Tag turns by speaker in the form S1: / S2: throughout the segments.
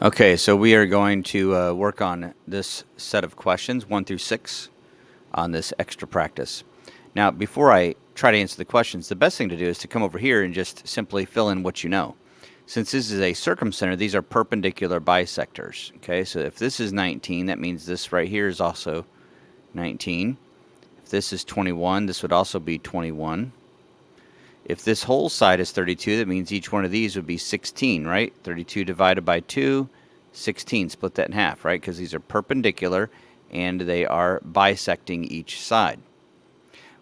S1: Okay, so we are going to work on this set of questions, 1 through 6, on this extra practice. Now, before I try to answer the questions, the best thing to do is to come over here and just simply fill in what you know. Since this is a circumcenter, these are perpendicular bisectors. Okay, so if this is 19, that means this right here is also 19. If this is 21, this would also be 21. If this whole side is 32, that means each one of these would be 16, right? 32 divided by 2, 16. Split that in half, right? Because these are perpendicular and they are bisecting each side.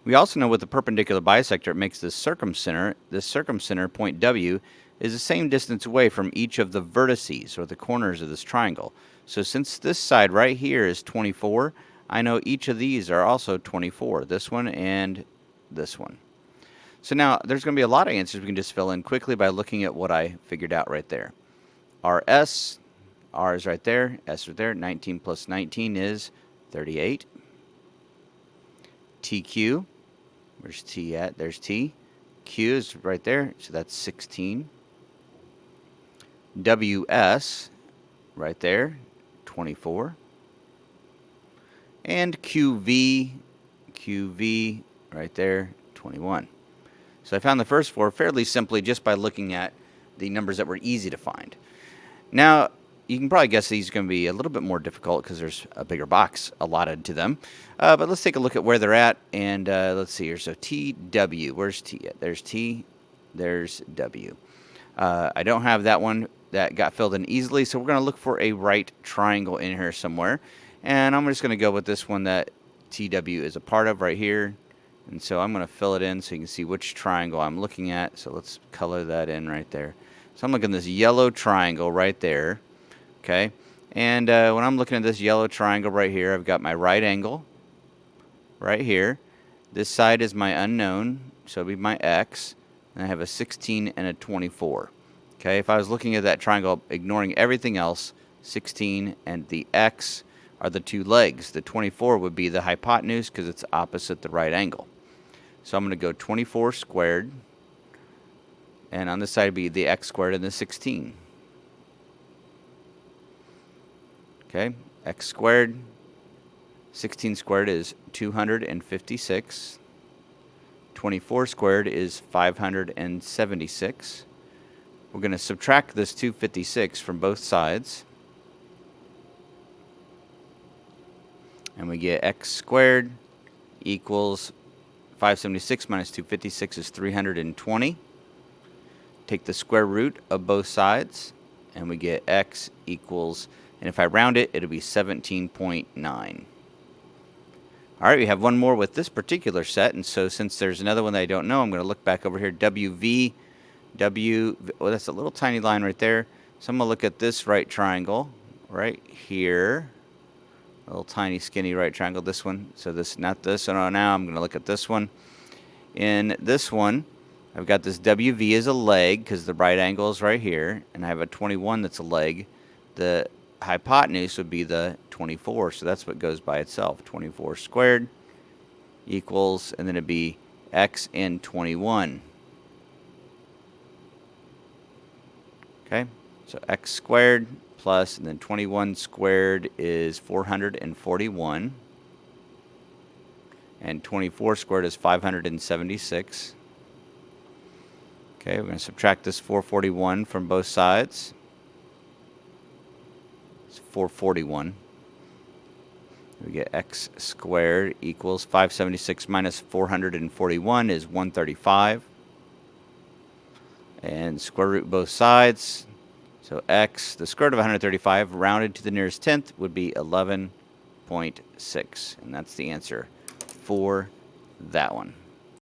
S1: We also know with the perpendicular bisector, it makes this circumcenter, point W, is the same distance away from each of the vertices or the corners of this triangle. So since this side right here is 24, I know each of these are also 24, this one and this one. So now there's going to be a lot of answers we can just fill in quickly by looking at what I figured out right there. RS, R is right there, S right there, 19 plus 19 is 38. TQ, where's T at? There's T. Q is right there, so that's 16. WS, right there, 24. And QV, right there, 21. So I found the first four fairly simply just by looking at the numbers that were easy to find. Now, you can probably guess these are going to be a little bit more difficult because there's a bigger box allotted to them. But let's take a look at where they're at, and let's see here. So TW, where's T at? There's T, there's W. I don't have that one that got filled in easily, so we're going to look for a right triangle in here somewhere. And I'm just going to go with this one that TW is a part of right here. And so I'm going to fill it in so you can see which triangle I'm looking at. So let's color that in right there. So I'm looking at this yellow triangle right there. Okay. And when I'm looking at this yellow triangle right here, I've got my right angle right here. This side is my unknown, so it'll be my X. And I have a 16 and a 24. Okay. If I was looking at that triangle, ignoring everything else, 16 and the X are the two legs. The 24 would be the hypotenuse because it's opposite the right angle. So I'm going to go 24 squared, and on this side would be the x squared and the 16. Okay, x squared, 16 squared is 256. 24 squared is 576. We're going to subtract this 256 from both sides. And we get x squared equals 576 minus 256 is 320. Take the square root of both sides, and we get x equals, and if I round it, it'll be 17.9. All right, we have one more with this particular set, and so since there's another one that I don't know, I'm going to look back over here. WV, well, that's a little tiny line right there. So I'm going to look at this right triangle right here. A little tiny skinny right triangle, this one. So this, not this. So now I'm going to look at this one. In this one, I've got this WV as a leg because the right angle is right here, and I have a 21 that's a leg. The hypotenuse would be the 24, so that's what goes by itself. 24 squared equals, and then it'd be x in 21. Okay, so x squared plus, and then 21 squared is 441. And 24 squared is 576. Okay, we're going to subtract this 441 from both sides. It's 441. We get x squared equals 576 minus 441 is 135. And square root both sides. So x, the square root of 135, rounded to the nearest tenth, would be 11.6. And that's the answer for that one.